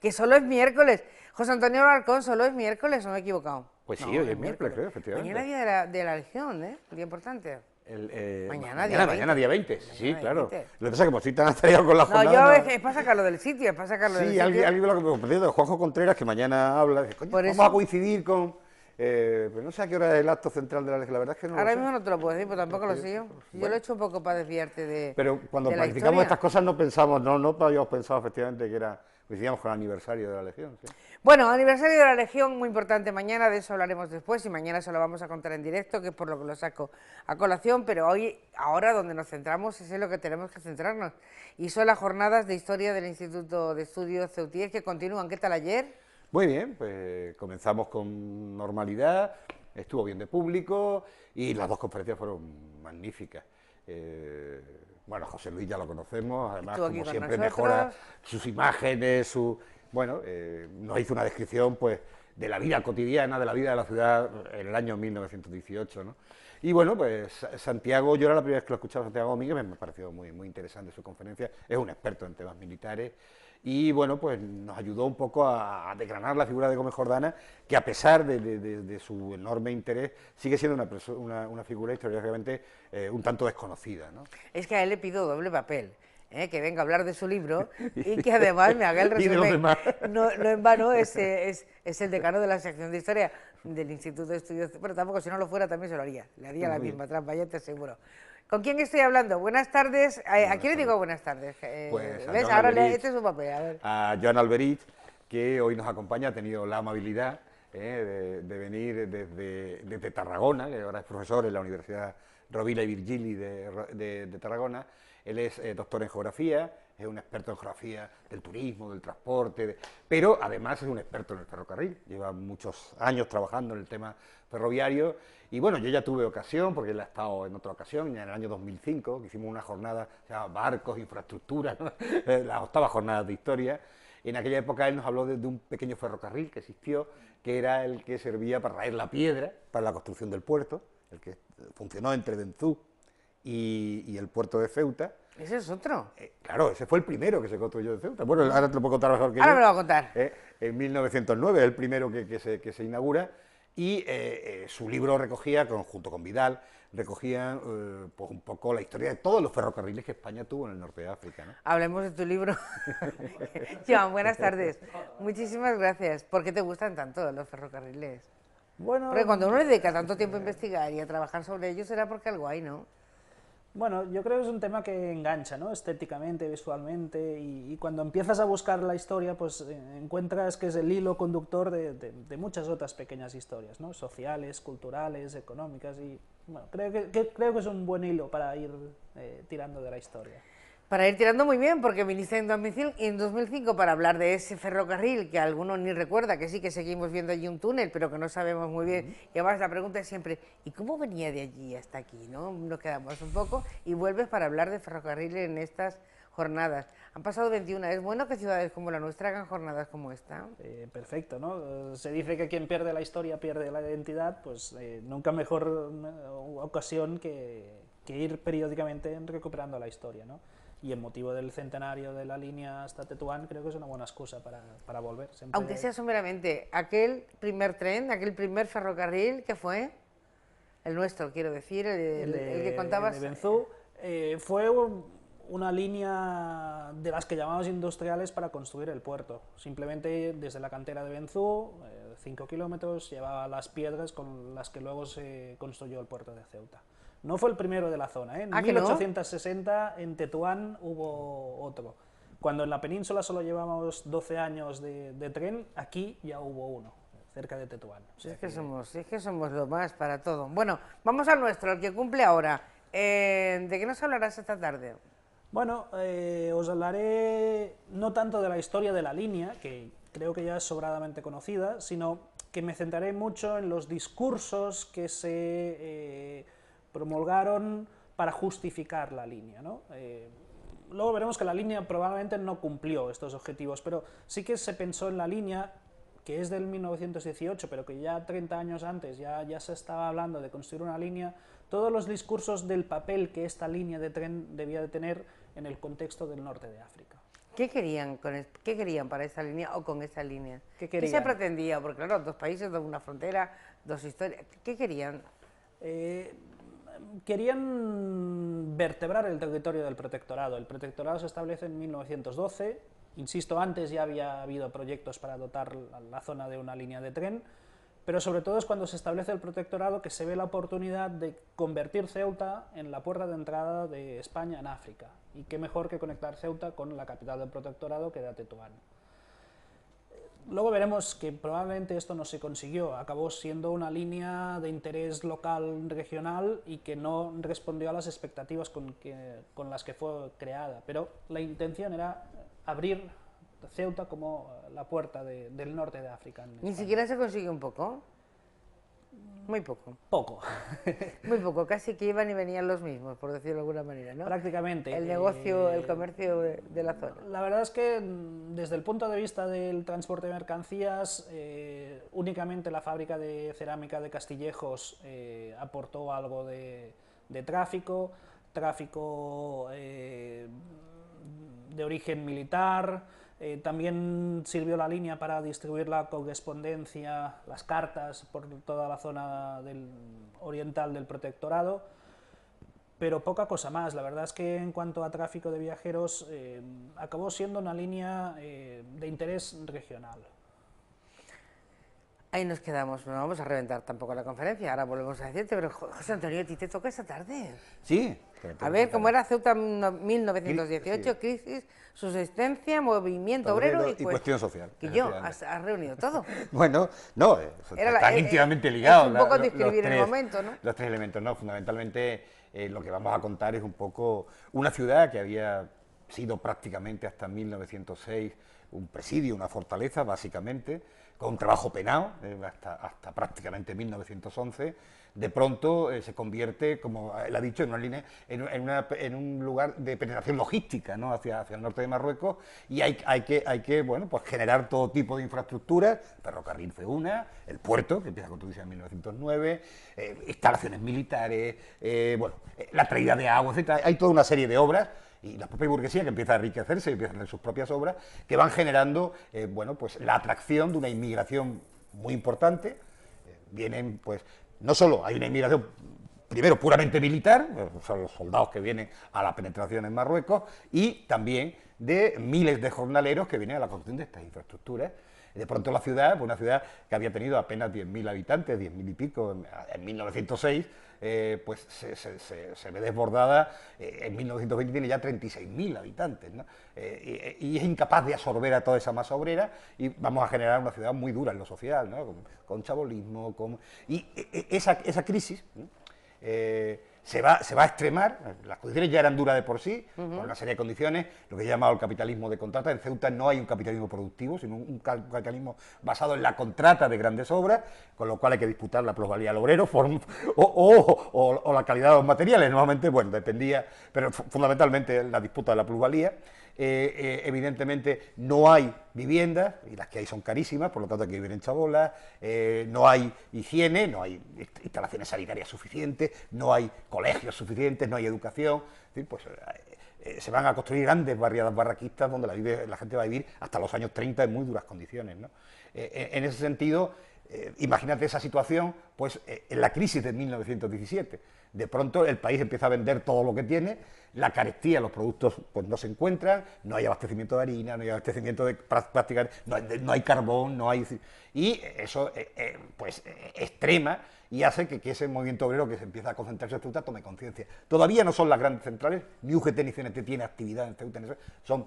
Que solo es miércoles. José Antonio Alarcón, solo es miércoles, ¿no me he equivocado? Pues sí, No, hoy es miércoles, creo, efectivamente. Mañana día de la Legión, ¿eh? Día importante. Mañana día 20, sí, Mañana día claro. 20. Lo que pasa es que como estoy tan atareado con la No, jornada... es para sacarlo del sitio, es para sacarlo del Sí, sitio. alguien me lo ha compartido, Juanjo Contreras, que mañana habla, dice, coño, Por vamos a eso, coincidir con... pero no sé a qué hora es el acto central de la Legión, la verdad es que no lo ahora sé. mismo no te lo puedo decir, pero tampoco lo sé yo. Yo lo Bueno, he hecho un poco para desviarte pero cuando de la planificamos historia. estas cosas no pensamos, no habíamos pensado efectivamente que era, coincidíamos con el aniversario de la Legión, sí. Bueno, aniversario de la Legión, muy importante mañana, de eso hablaremos después y mañana se lo vamos a contar en directo, que es por lo que lo saco a colación, pero hoy, ahora donde nos centramos es en lo que tenemos que centrarnos y son las jornadas de historia del Instituto de Estudios Ceutíes que continúan. ¿Qué tal ayer? Muy bien, pues comenzamos con normalidad, estuvo bien de público y las dos conferencias fueron magníficas. Eh, bueno, José Luis ya lo conocemos, además Estuvo aquí como con siempre mejora nosotros. sus imágenes, bueno, nos hizo una descripción pues de la vida cotidiana, de la vida de la ciudad en el año 1918, ¿no? Y bueno, pues Santiago, yo era la primera vez que lo escuchaba Santiago Domínguez, me pareció muy interesante su conferencia, es un experto en temas militares y bueno, pues nos ayudó un poco a desgranar la figura de Gómez Jordana, que a pesar de su enorme interés, sigue siendo una figura historiográficamente un tanto desconocida, ¿no? Es que a él le pido doble papel, que venga a hablar de su libro y que además me haga el Y de los resumen. demás. No en vano es el decano de la sección de historia del Instituto de Estudios, pero tampoco si no lo fuera también se lo haría, le haría la Muy misma bien. trampa, ya te aseguro. ¿Con quién estoy hablando? Buenas tardes. ¿A Buenas quién le digo tardes. buenas tardes? Pues a ¿Ves? Joan Ahora Alberich, este es su papel, a ver. a Joan Alberich, que hoy nos acompaña, ha tenido la amabilidad de venir desde Tarragona, que ahora es profesor en la Universidad Rovira y Virgili de Tarragona. Él es doctor en geografía, es un experto en geografía del turismo, del transporte, pero además es un experto en el ferrocarril. Lleva muchos años trabajando en el tema ferroviario y bueno, yo ya tuve ocasión, porque él ha estado en otra ocasión, ya en el año 2005, que hicimos una jornada, se llama Barcos, Infraestructura, ¿no? Las octavas jornadas de historia. En aquella época él nos habló de un pequeño ferrocarril que existió, que era el que servía para traer la piedra para la construcción del puerto, el que funcionó entre Benzú y el puerto de Ceuta. Ese es otro. Claro, ese fue el primero que se construyó de Ceuta. Bueno, ahora te lo puedo contar mejor que Ahora yo. me lo va a contar. En 1909, el primero que se inaugura, y su libro recogía, junto con Vidal, recogían pues un poco la historia de todos los ferrocarriles que España tuvo en el norte de África, ¿no? Hablemos de tu libro. Joan, buenas tardes. Muchísimas gracias. ¿Por qué te gustan tanto los ferrocarriles? Porque Bueno, cuando uno le dedica tanto tiempo a investigar y a trabajar sobre ellos será porque algo hay, ¿no? bueno, yo creo que es un tema que engancha, ¿no? Estéticamente, visualmente, y cuando empiezas a buscar la historia, pues encuentras que es el hilo conductor de muchas otras pequeñas historias, ¿no? Sociales, culturales, económicas, y bueno, creo que es un buen hilo para ir tirando de la historia. Para ir tirando muy bien, porque viniste en 2005 para hablar de ese ferrocarril que algunos ni recuerda, que sí que seguimos viendo allí un túnel, pero que no sabemos muy bien. Y además la pregunta es siempre, ¿y cómo venía de allí hasta aquí? ¿No? Nos quedamos un poco y vuelves para hablar de ferrocarril en estas jornadas. Han pasado 21, es bueno que ciudades como la nuestra hagan jornadas como esta. Perfecto, ¿no? Se dice que quien pierde la historia pierde la identidad, pues nunca mejor ocasión que ir periódicamente recuperando la historia, ¿no? Y el motivo del centenario de la línea hasta Tetuán creo que es una buena excusa para volver. Siempre... Aunque sea someramente, aquel primer tren, aquel primer ferrocarril que fue, el nuestro quiero decir, el que contabas. El de Benzú fue una línea de las que llamamos industriales para construir el puerto. Simplemente desde la cantera de Benzú, 5 kilómetros, llevaba las piedras con las que luego se construyó el puerto de Ceuta. No fue el primero de la zona, ¿eh? En 1860 en Tetuán hubo otro. Cuando en la península solo llevamos 12 años de tren, aquí ya hubo uno, cerca de Tetuán. O sea es que somos lo más para todo. Bueno, vamos al nuestro, el que cumple ahora. ¿De qué nos hablarás esta tarde? Bueno, os hablaré no tanto de la historia de la línea, que creo que ya es sobradamente conocida, sino que me centraré mucho en los discursos que se promulgaron para justificar la línea, ¿no? Luego veremos que la línea probablemente no cumplió estos objetivos, pero sí que se pensó en la línea, que es del 1918, pero que ya 30 años antes ya se estaba hablando de construir una línea, todos los discursos del papel que esta línea de tren debía de tener en el contexto del norte de África. ¿Qué querían para esa línea o con esa línea? ¿Qué ¿Qué se querían? pretendía? Porque claro, dos países, una frontera, dos historias. ¿Qué querían? Querían vertebrar el territorio del protectorado. El protectorado se establece en 1912. Insisto, antes ya había habido proyectos para dotar la zona de una línea de tren, pero sobre todo es cuando se establece el protectorado que se ve la oportunidad de convertir Ceuta en la puerta de entrada de España en África. Y qué mejor que conectar Ceuta con la capital del protectorado, que era Tetuán. Luego veremos que probablemente esto no se consiguió, acabó siendo una línea de interés local, regional, y que no respondió a las expectativas con las que fue creada, pero la intención era abrir Ceuta como la puerta del norte de África. Ni siquiera se consiguió un poco. Muy poco. Poco. Muy poco, casi que iban y venían los mismos, por decirlo de alguna manera, ¿no? Prácticamente. El negocio, el comercio de la zona. La verdad es que desde el punto de vista del transporte de mercancías, únicamente la fábrica de cerámica de Castillejos aportó algo de tráfico de origen militar. También sirvió la línea para distribuir la correspondencia, las cartas, por toda la zona oriental del protectorado, pero poca cosa más. La verdad es que en cuanto a tráfico de viajeros, acabó siendo una línea de interés regional. Ahí nos quedamos, no vamos a reventar tampoco la conferencia, ahora volvemos a decirte, pero José Antonio, ¿a ti te toca esta tarde? Sí. A ver, ¿cómo era Ceuta 1918? Sí. Crisis, subsistencia, movimiento obrero y cuestión social. Que yo, has reunido todo. Bueno, no, están íntimamente ligados. Es un poco describir el momento, ¿no? Los tres elementos, no, fundamentalmente lo que vamos a contar es un poco una ciudad que había sido prácticamente hasta 1906 un presidio, una fortaleza, básicamente, con un trabajo penado, hasta prácticamente 1911, de pronto se convierte, como él ha dicho, en una línea, en un lugar de penetración logística, ¿no?, hacia el norte de Marruecos, y hay que bueno, pues generar todo tipo de infraestructuras. El ferrocarril fue una, el puerto, que empieza a construirse en 1909, instalaciones militares, bueno, la traída de agua, etc. Hay toda una serie de obras, y la propia burguesía que empieza a enriquecerse y empieza a hacer sus propias obras, que van generando bueno, pues la atracción de una inmigración muy importante. Vienen, pues, no solo hay una inmigración, primero puramente militar, son los soldados que vienen a la penetración en Marruecos, y también de miles de jornaleros que vienen a la construcción de estas infraestructuras. De pronto la ciudad, pues una ciudad que había tenido apenas 10.000 habitantes, 10.000 y pico en 1906, pues se ve desbordada, en 1920 tiene ya 36.000 habitantes, ¿no? Y es incapaz de absorber a toda esa masa obrera, y vamos a generar una ciudad muy dura en lo social, ¿no?, con chabolismo, y esa crisis, ¿no?, se va a extremar. Las condiciones ya eran duras de por sí, por una serie de condiciones, lo que he llamado el capitalismo de contrata. En Ceuta no hay un capitalismo productivo, sino un capitalismo basado en la contrata de grandes obras, con lo cual hay que disputar la plusvalía al obrero o la calidad de los materiales. Normalmente, bueno, dependía, pero fundamentalmente la disputa de la plusvalía. Evidentemente no hay viviendas, y las que hay son carísimas, por lo tanto hay que vivir en chabolas, no hay higiene, no hay instalaciones sanitarias suficientes, no hay colegios suficientes, no hay educación. Es decir, pues, se van a construir grandes barriadas barraquistas donde la gente va a vivir hasta los años 30 en muy duras condiciones, ¿no? En ese sentido, imagínate esa situación, pues, en la crisis de 1917. De pronto el país empieza a vender todo lo que tiene, la carestía, los productos pues no se encuentran, no hay abastecimiento de harina, no hay abastecimiento de prácticas, no hay carbón, no hay... Y eso pues extrema y hace que ese movimiento obrero que se empieza a concentrarse en Ceuta tome conciencia. Todavía no son las grandes centrales, ni UGT ni CNT tiene actividad en Ceuta, son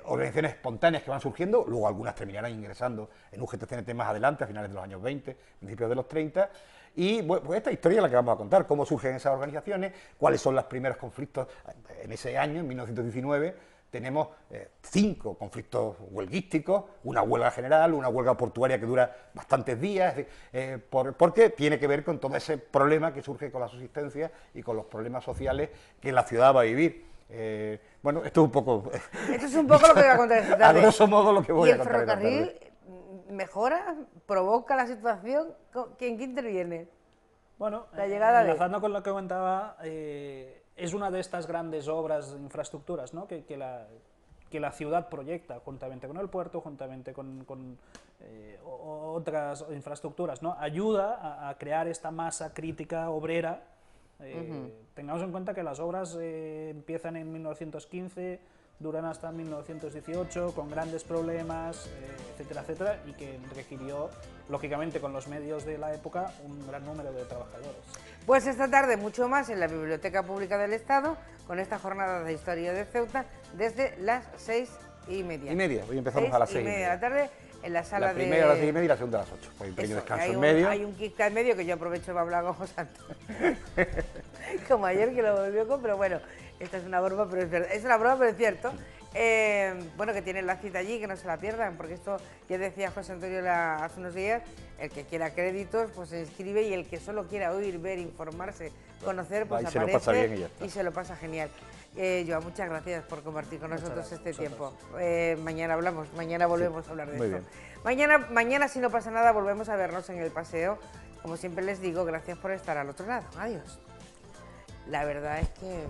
organizaciones espontáneas que van surgiendo, luego algunas terminarán ingresando en UGT-CNT más adelante, a finales de los años 20, principios de los 30, y bueno, pues esta historia es la que vamos a contar, cómo surgen esas organizaciones, cuáles son los primeros conflictos. En ese año, en 1919, tenemos 5 conflictos huelguísticos, una huelga general, una huelga portuaria que dura bastantes días, porque tiene que ver con todo ese problema que surge con la subsistencia y con los problemas sociales que la ciudad va a vivir. Bueno, esto es un poco... Esto es un poco lo que voy a contar esta tarde. A grosso modo lo que voy a contar. ¿Y el ferrocarril mejora, provoca la situación? ¿Quién interviene? Bueno, la llegada enlazando con lo que comentaba, es una de estas grandes obras de infraestructuras, ¿no?, que que la ciudad proyecta, juntamente con el puerto, juntamente con otras infraestructuras, ¿no? Ayuda a crear esta masa crítica obrera. Tengamos en cuenta que las obras empiezan en 1915, duran hasta 1918, con grandes problemas, etcétera, etcétera, y que requirió, lógicamente, con los medios de la época, un gran número de trabajadores. Pues esta tarde mucho más en la Biblioteca Pública del Estado, con esta jornada de historia de Ceuta, desde las 6:30. Hoy empezamos a las 6:30 de la tarde, en la sala La primera a las 6:30 y la segunda a las 8. Hay un pequeño descanso en medio. Hay un kick en medio que yo aprovecho para hablar con José Antonio. Como ayer que lo volvió con, pero bueno, esta es una broma, pero es verdad. Es una broma, pero es cierto. Bueno, que tienen la cita allí, que no se la pierdan, porque esto ya decía José Antonio hace unos días, el que quiera créditos, pues se inscribe, y el que solo quiera oír, ver, informarse, conocer, pues aparece, se lo pasa bien y ya está. y se lo pasa genial. Joan, muchas gracias por compartir con nosotros este tiempo. Mañana hablamos, mañana volvemos a hablar de esto. Mañana, si no pasa nada, volvemos a vernos en el paseo. Como siempre les digo, gracias por estar al otro lado. Adiós. La verdad es que...